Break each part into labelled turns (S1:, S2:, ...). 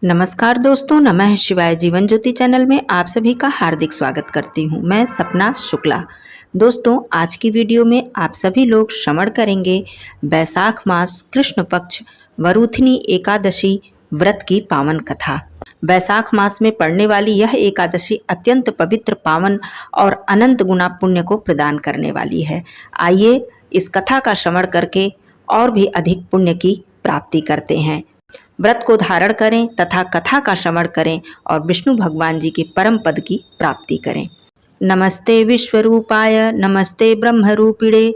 S1: नमस्कार दोस्तों, नमः शिवाय। जीवन ज्योति चैनल में आप सभी का हार्दिक स्वागत करती हूँ। मैं सपना शुक्ला। दोस्तों, आज की वीडियो में आप सभी लोग श्रवण करेंगे बैसाख मास कृष्ण पक्ष वरूथिनी एकादशी व्रत की पावन कथा। बैसाख मास में पड़ने वाली यह एकादशी अत्यंत पवित्र, पावन और अनंत गुना पुण्य को प्रदान करने वाली है। आइए इस कथा का श्रवण करके और भी अधिक पुण्य की प्राप्ति करते हैं। व्रत को धारण करें तथा कथा का श्रवण करें और विष्णु भगवान जी के परम पद की प्राप्ति करें। नमस्ते विश्वरूपाय नमस्ते ब्रह्मरूपिणे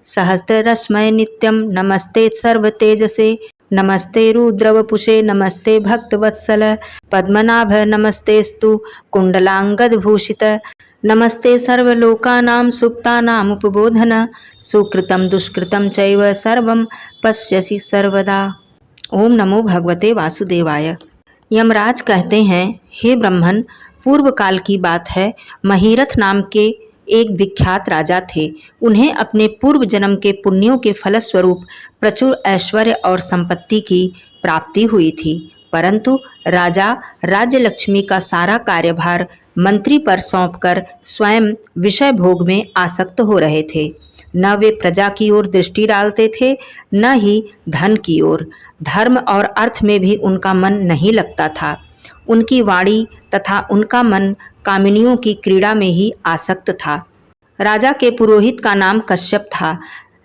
S1: सहस्ररश्मय नित्यं नमस्ते सर्वतेजसे नमस्ते रुद्रवपुषे नमस्ते भक्तवत्सल पद्मनाभ नमस्तेस्तु कुण्डलाङ्गदभूषित नमस्ते सर्वलोकानां सुप्तानाम् उपबोधन सुकृतं दुष्कृतं चैव सर्वं पश्यसि सर्वदा। ओम नमो भगवते वासुदेवाय। यमराज कहते हैं, हे ब्रह्मन, पूर्व काल की बात है। महीरथ नाम के एक विख्यात राजा थे। उन्हें अपने पूर्व जन्म के पुण्यों के फलस्वरूप प्रचुर ऐश्वर्य और संपत्ति की प्राप्ति हुई थी, परंतु राजा राज्य लक्ष्मी का सारा कार्यभार मंत्री पर सौंपकर स्वयं विषय भोग में आसक्त हो रहे थे। न वे प्रजा की ओर दृष्टि डालते थे, न ही धन की ओर। धर्म और अर्थ में भी उनका मन नहीं लगता था। उनकी वाणी तथा उनका मन कामिनियों की क्रीड़ा में ही आसक्त था। राजा के पुरोहित का नाम कश्यप था।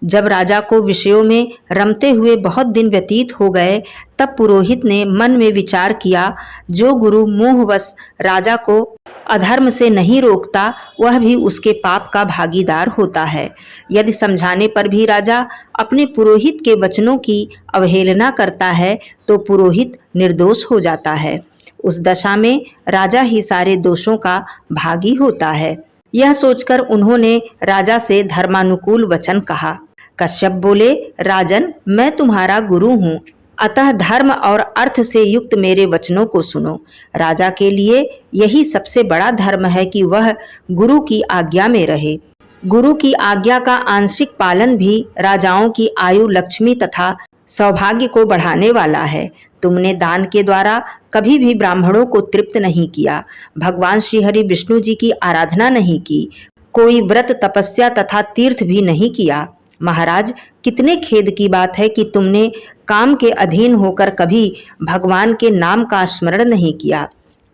S1: जब राजा को विषयों में रमते हुए बहुत दिन व्यतीत हो गए, तब पुरोहित ने मन में विचार किया, जो गुरु मोहवश राजा को अधर्म से नहीं रोकता, वह भी उसके पाप का भागीदार होता है। यदि समझाने पर भी राजा अपने पुरोहित के वचनों की अवहेलना करता है, तो पुरोहित निर्दोष हो जाता है। उस दशा में राजा ही सारे दोषों का भागी होता है। यह सोचकर उन्होंने राजा से धर्मानुकूल वचन कहा। कश्यप बोले, राजन, मैं तुम्हारा गुरु हूँ, अतः धर्म और अर्थ से युक्त मेरे वचनों को सुनो। राजा के लिए यही सबसे बड़ा धर्म है कि वह गुरु की आज्ञा में रहे। गुरु की आज्ञा का आंशिक पालन भी राजाओं की आयु, लक्ष्मी तथा सौभाग्य को बढ़ाने वाला है। तुमने दान के द्वारा कभी भी ब्राह्मणों को तृप्त नहीं किया, भगवान श्री हरि विष्णु जी की आराधना नहीं की, कोई व्रत, तपस्या तथा तीर्थ भी नहीं किया। महाराज, कितने खेद की बात है कि तुमने काम के अधीन होकर कभी भगवान के नाम का स्मरण नहीं किया।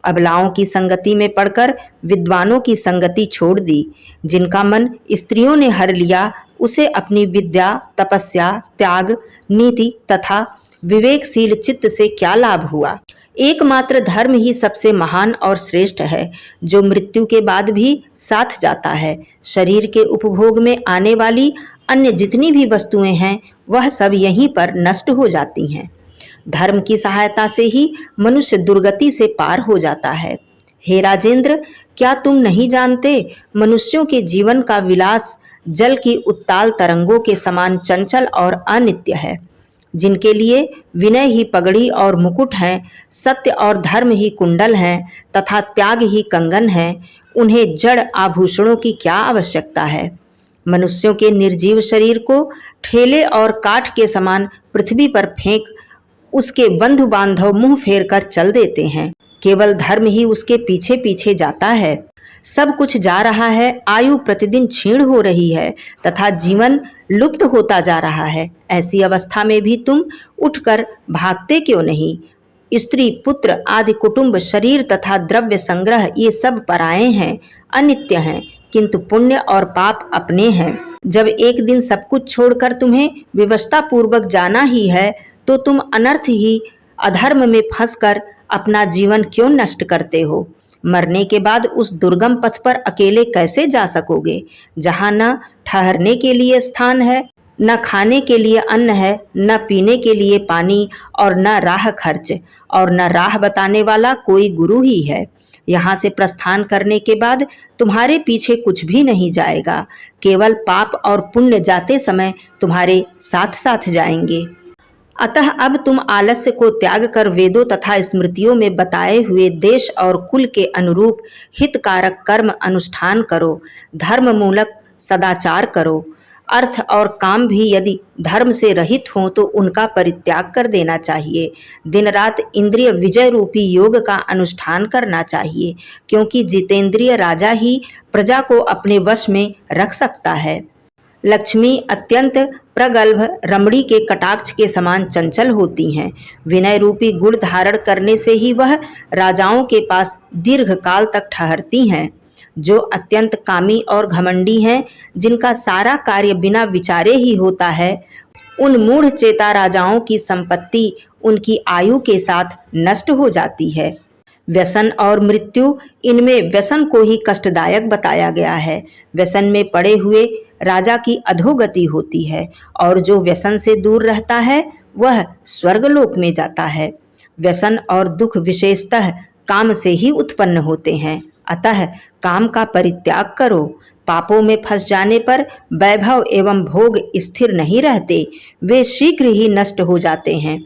S1: अबलाओं की संगति में पड़कर विद्वानों की संगति छोड़ दी। जिनका मन स्त्रियों ने हर लिया, उसे अपनी विद्या, तपस्या, त्याग, नीति तथा विवेकशील चित्त से क्या लाभ हुआ। एकमात्र धर्म ही सबसे महान और श्रेष्ठ है, जो मृत्यु के बाद भी साथ जाता है। शरीर के उपभोग में आने वाली अन्य जितनी भी वस्तुएं हैं, वह सब यहीं पर नष्ट हो जाती हैं। धर्म की सहायता से ही मनुष्य दुर्गति से पार हो जाता है। हे राजेंद्र, क्या तुम नहीं जानते, मनुष्यों के जीवन का विलास जल की उत्ताल तरंगों के समान चंचल और अनित्य है। जिनके लिए विनय ही पगड़ी और मुकुट है, सत्य और धर्म ही कुंडल हैं तथा त्याग ही कंगन है, उन्हें जड़ आभूषणों की क्या आवश्यकता है। मनुष्यों के निर्जीव शरीर को ठेले और काठ के समान पृथ्वी पर फेंक उसके बंधु बांधव मुंह फेर कर चल देते हैं। केवल धर्म ही उसके पीछे पीछे जाता है। सब कुछ जा रहा है, आयु प्रतिदिन क्षीण हो रही है तथा जीवन लुप्त होता जा रहा है। ऐसी अवस्था में भी तुम उठकर भागते क्यों नहीं। स्त्री, पुत्र आदि कुटुंब, शरीर तथा द्रव्य संग्रह, ये सब पराये हैं, अनित्य हैं, किंतु पुण्य और पाप अपने हैं। जब एक दिन सब कुछ छोड़कर तुम्हें विवशता पूर्वक जाना ही है, तो तुम अनर्थ ही अधर्म में फंसकर अपना जीवन क्यों नष्ट करते हो। मरने के बाद उस दुर्गम पथ पर अकेले कैसे जा सकोगे, जहाँ न ठहरने के लिए स्थान है, न खाने के लिए अन्न है, न पीने के लिए पानी, और न राह खर्च, और न राह बताने वाला कोई गुरु ही है। यहाँ से प्रस्थान करने के बाद तुम्हारे पीछे कुछ भी नहीं जाएगा, केवल पाप और पुण्य जाते समय तुम्हारे साथ साथ जाएंगे। अतः अब तुम आलस्य को त्याग कर वेदों तथा स्मृतियों में बताए हुए देश और कुल के अनुरूप हितकारक कर्म अनुष्ठान करो, धर्म मूलक सदाचार करो। अर्थ और काम भी यदि धर्म से रहित हों तो उनका परित्याग कर देना चाहिए। दिन रात इंद्रिय विजय रूपी योग का अनुष्ठान करना चाहिए, क्योंकि जितेंद्रिय राजा ही प्रजा को अपने वश में रख सकता है। लक्ष्मी अत्यंत प्रगल्भ रमणी के कटाक्ष के समान चंचल होती हैं। विनय रूपी गुण धारण करने से ही वह राजाओं के पास दीर्घ काल तक ठहरती हैं। जो अत्यंत कामी और घमंडी हैं, जिनका सारा कार्य बिना विचारे ही होता है, उन मूढ़ चेता राजाओं की संपत्ति उनकी आयु के साथ नष्ट हो जाती है। व्यसन और मृत्यु, इनमें व्यसन को ही कष्टदायक बताया गया है। व्यसन में पड़े हुए राजा की अधोगति होती है और जो व्यसन से दूर रहता है वह स्वर्गलोक में जाता है। व्यसन और दुख विशेषतः काम से ही उत्पन्न होते हैं, अतः काम का परित्याग करो। पापों में फंस जाने पर वैभव एवं भोग स्थिर नहीं रहते, वे शीघ्र ही नष्ट हो जाते हैं।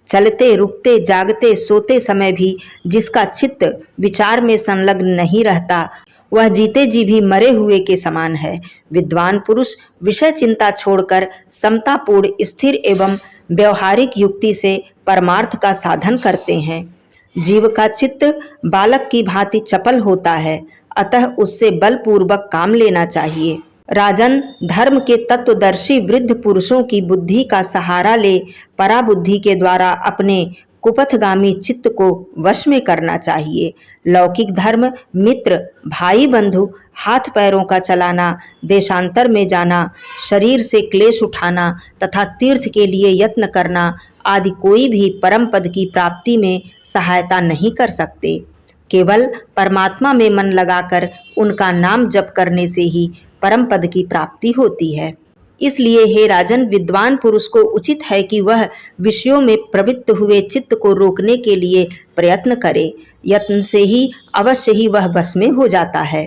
S1: चलते रुकते जागते सोते समय भी जिसका चित्त विचार में संलग्न नहीं रहता, वह जीते जी भी मरे हुए के समान है। विद्वान पुरुष विषय चिंता छोड़कर समतापूर्ण स्थिर एवं व्यवहारिक युक्ति से परमार्थ का साधन करते हैं। जीव का चित्त बालक की भांति चपल होता है, अतः उससे बलपूर्वक काम लेना चाहिए। राजन, धर्म के तत्वदर्शी वृद्ध पुरुषों की बुद्धि का सहारा ले पराबुद्धि के द्वारा अपने कुपथगामी चित्त को वश में करना चाहिए। लौकिक धर्म, मित्र, भाई बंधु, हाथ पैरों का चलाना, देशांतर में जाना, शरीर से क्लेश उठाना तथा तीर्थ के लिए यत्न करना आदि कोई भी परम पद की प्राप्ति में सहायता नहीं कर सकते। केवल परमात्मा में मन लगाकर उनका नाम जप करने से ही परम पद की प्राप्ति होती है। इसलिए हे राजन, विद्वान पुरुष को उचित है कि वह विषयों में प्रवृत्त हुए चित्त को रोकने के लिए प्रयत्न करे। यत्न से ही अवश्य ही वह बस में हो जाता है।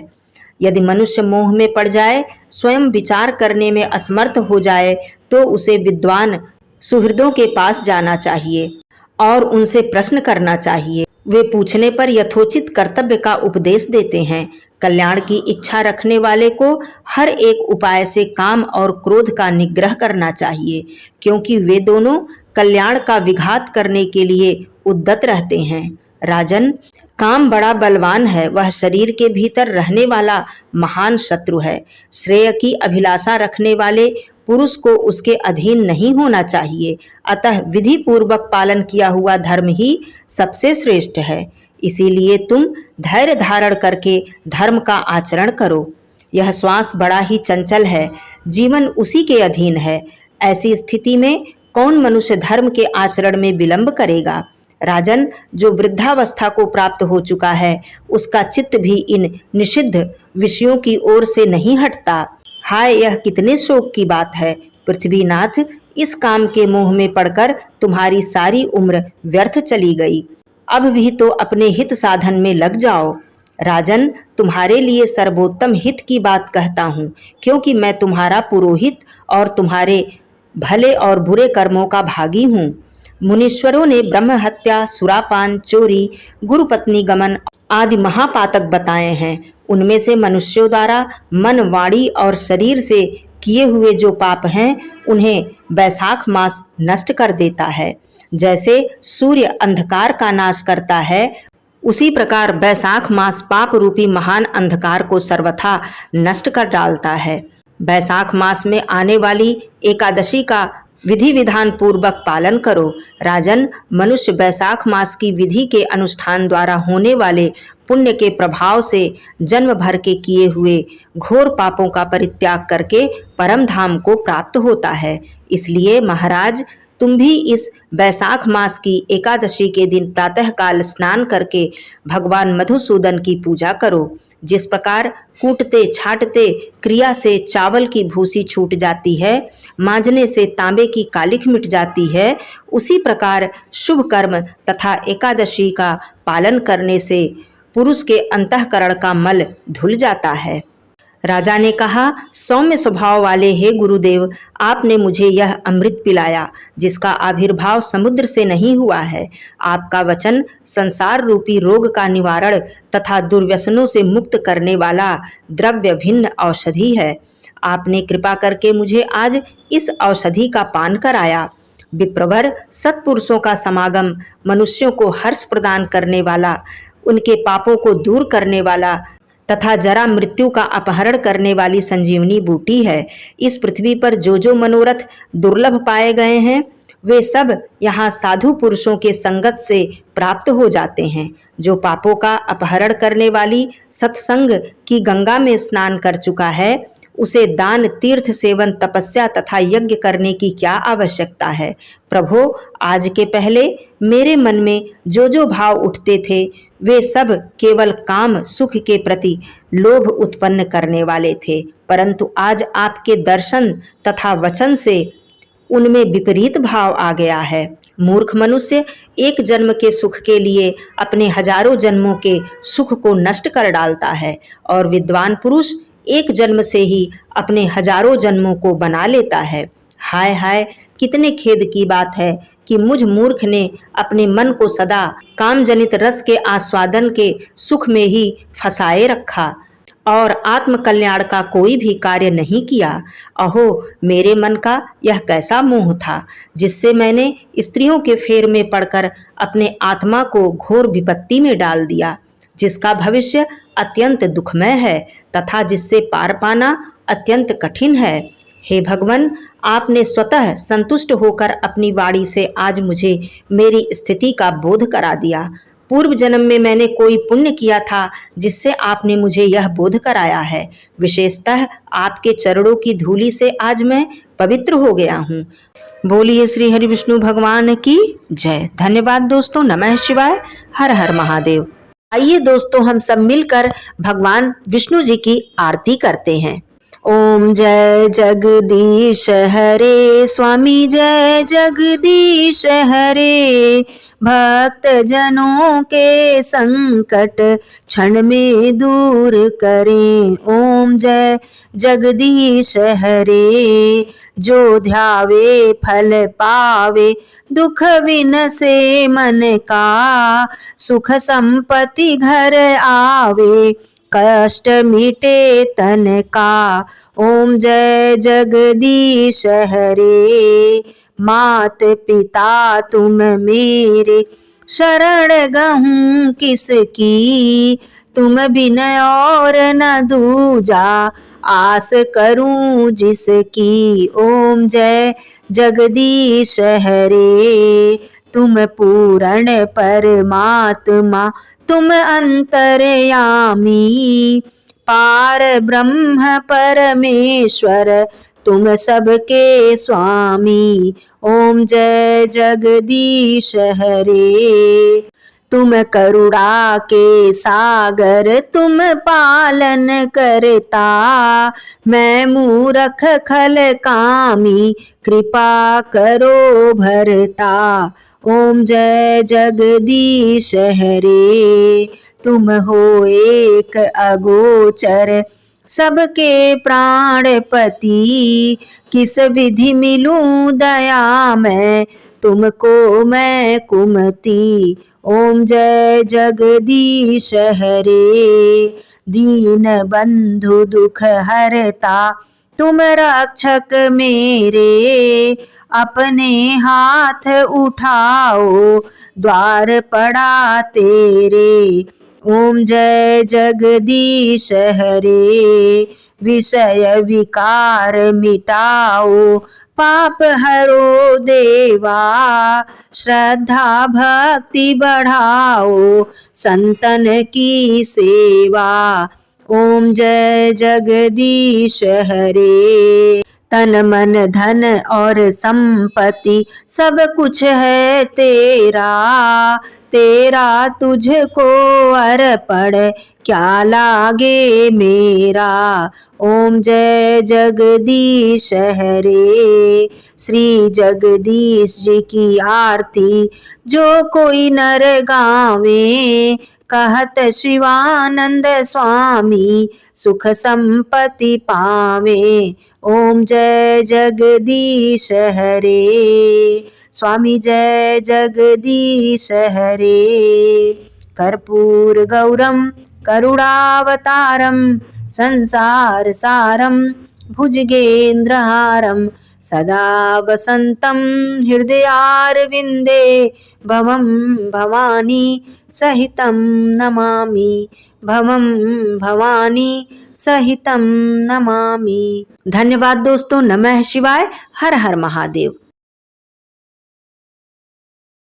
S1: यदि मनुष्य मोह में पड़ जाए, स्वयं विचार करने में असमर्थ हो जाए, तो उसे विद्वान सुहृदों के पास जाना चाहिए और उनसे प्रश्न करना चाहिए। वे पूछने पर यथोचित कर्तव्य का उपदेश देते हैं। कल्याण की इच्छा रखने वाले को हर एक उपाय से काम और क्रोध का निग्रह करना चाहिए, क्योंकि वे दोनों कल्याण का विघात करने के लिए उद्यत रहते हैं। राजन, काम बड़ा बलवान है, वह शरीर के भीतर रहने वाला महान शत्रु है। श्रेय की अभिलाषा रखने वाले पुरुष को उसके अधीन नहीं होना चाहिए, अतः विधि पूर्वक पालन किया हुआ धर्म ही सबसे श्रेष्ठ है। इसीलिए तुम धैर्य धारण करके धर्म का आचरण करो। यह श्वास बड़ा ही चंचल है, जीवन उसी के अधीन है। ऐसी स्थिति में कौन मनुष्य धर्म के आचरण में विलंब करेगा। राजन, जो वृद्धावस्था को प्राप्त हो चुका है, उसका चित्त भी इन निषिद्ध विषयों की ओर से नहीं हटता। हाय, यह कितने शोक की बात है। पृथ्वीनाथ, इस काम के मोह में पड़कर तुम्हारी सारी उम्र व्यर्थ चली गई। अब भी तो अपने हित साधन में लग जाओ। राजन, तुम्हारे लिए सर्वोत्तम हित की बात कहता हूँ, क्योंकि मैं तुम्हारा पुरोहित और तुम्हारे भले और बुरे कर्मों का भागी हूँ। मुनीश्वरों ने ब्रह्म हत्या, सुरापान, चोरी, गुरुपत्नी गमन आदि महापातक बताए हैं। उनमें से मनुष्यों द्वारा मन, वाणी और शरीर से किए हुए जो पाप हैं, उन्हें बैसाख मास नष्ट कर देता है। जैसे सूर्य अंधकार का नाश करता है, उसी प्रकार बैसाख मास पाप रूपी महान अंधकार को सर्वथा नष्ट कर डालता है। बैसाख मास में आने वाली एकादशी का विधि विधान पूर्वक पालन करो। राजन, मनुष्य बैसाख मास की विधि के अनुष्ठान द्वारा होने वाले पुण्य के प्रभाव से जन्म भर के किए हुए घोर पापों का परित्याग करके परम धाम को प्राप्त होता है। इसलिए महाराज, तुम भी इस बैसाख मास की एकादशी के दिन प्रातःकाल स्नान करके भगवान मधुसूदन की पूजा करो। जिस प्रकार कूटते छाटते क्रिया से चावल की भूसी छूट जाती है, मांजने से तांबे की कालिख मिट जाती है, उसी प्रकार शुभ कर्म तथा एकादशी का पालन करने से पुरुष के अंतःकरण का मल धुल जाता है। राजा ने कहा, सौम्य स्वभाव वाले हे गुरुदेव, आपने मुझे यह अमृत पिलाया जिसका आविर्भाव समुद्र से नहीं हुआ है। आपका वचन संसार रूपी रोग का निवारण तथा दुर्व्यसनों से मुक्त करने वाला द्रव्य भिन्न औषधि है। आपने कृपा करके मुझे आज इस औषधि का पान कराया। विप्रवर सत्पुरुषों का समागम मनुष्यों को हर्ष प्रदान करने वाला, उनके पापों को दूर करने वाला तथा जरा मृत्यु का अपहरण करने वाली संजीवनी बूटी है। इस पृथ्वी पर जो जो मनोरथ दुर्लभ पाए गए हैं, वे सब यहाँ साधु पुरुषों के संगत से प्राप्त हो जाते हैं। जो पापों का अपहरण करने वाली सत्संग की गंगा में स्नान कर चुका है, उसे दान, तीर्थ सेवन, तपस्या तथा यज्ञ करने की क्या आवश्यकता है। प्रभो, आज के पहले मेरे मन में जो जो भाव उठते थे, वे सब केवल काम सुख के प्रति लोभ उत्पन्न करने वाले थे, परंतु आज आपके दर्शन तथा वचन से उनमें विपरीत भाव आ गया है। मूर्ख मनुष्य एक जन्म के सुख के लिए अपने हजारों जन्मों के सुख को नष्ट कर डालता है और विद्वान पुरुष एक जन्म से ही अपने हजारों जन्मों को बना लेता है। हाय हाय, कितने खेद की बात है कि मुझ मूर्ख ने अपने मन को सदा कामजनित रस के आस्वादन के सुख में ही फंसाए रखा और आत्म कल्याण का कोई भी कार्य नहीं किया। अहो, मेरे मन का यह कैसा मोह था, जिससे मैंने स्त्रियों के फेर में पड़कर अपने आत्मा को घोर विपत्ति में डाल दिया, जिसका भविष्य अत्यंत दुखमय है तथा जिससे पार पाना अत्यंत कठिन है। हे भगवान, आपने स्वतः संतुष्ट होकर अपनी वाणी से आज मुझे मेरी स्थिति का बोध करा दिया। पूर्व जन्म में मैंने कोई पुण्य किया था जिससे आपने मुझे यह बोध कराया है। विशेषतः आपके चरणों की धूलि से आज मैं पवित्र हो गया हूँ। बोलिए श्री हरि विष्णु भगवान की जय। धन्यवाद दोस्तों। नमः शिवाय। हर हर महादेव। आइए दोस्तों, हम सब मिलकर भगवान विष्णु जी की आरती करते हैं। ओम जय जगदीश हरे स्वामी, जय जगदीश हरे। भक्त जनों के संकट क्षण में दूर करें। ओम जय जगदीश हरे। जो ध्यावे फल पावे, दुख विनसे मन का। सुख संपत्ति घर आवे, कष्ट मिटे तन का। ओम जय जगदीश हरे। मात पिता तुम मेरे, शरण गहूँ किसकी। तुम बिन और न दूजा, आस करूं जिसकी। ओम जय जगदीश हरे। तुम पूर्ण परमात्मा, तुम अंतर्यामी। पार ब्रह्म परमेश्वर, तुम सबके स्वामी। ओम जय जगदीश हरे। तुम करुणा के सागर, तुम पालन करता। मैं मूरख खल कामी, कृपा करो भरता। ओम जय जगदीश हरे। तुम हो एक अगोचर, सबके प्राणपति। किस विधि मिलूं दया मैं, तुमको मैं कुमति। ओम जय जगदीश हरे। दीन बंधु दुख हरता, तुम रक्षक मेरे। अपने हाथ उठाओ, द्वार पड़ा तेरे। ओम जय जगदीश हरे। विषय विकार मिटाओ, पाप हरो देवा। श्रद्धा भक्ति बढ़ाओ, संतन की सेवा। ओम जय जगदीश हरे। तन मन धन और संपत्ति, सब कुछ है तेरा। तेरा तुझको अर्पण, क्या लागे मेरा। ओम जय जगदीश हरे। श्री जगदीश जी की आरती जो कोई नर गावे। कहत शिवानंद स्वामी, सुख संपत्ति पावे। ओम जय जगदीश हरे। स्वामी जय जगदीश हरे। कर्पूर गौरम करुणावतारम, संसार सारम भुजगेन्द्रहारं सदा वसन्तं हृदयारविन्दे भवं भवानी सहितं नमामि, भवं भवानी सहितं नमामि। धन्यवाद दोस्तों। नमः शिवाय। हर हर महादेव।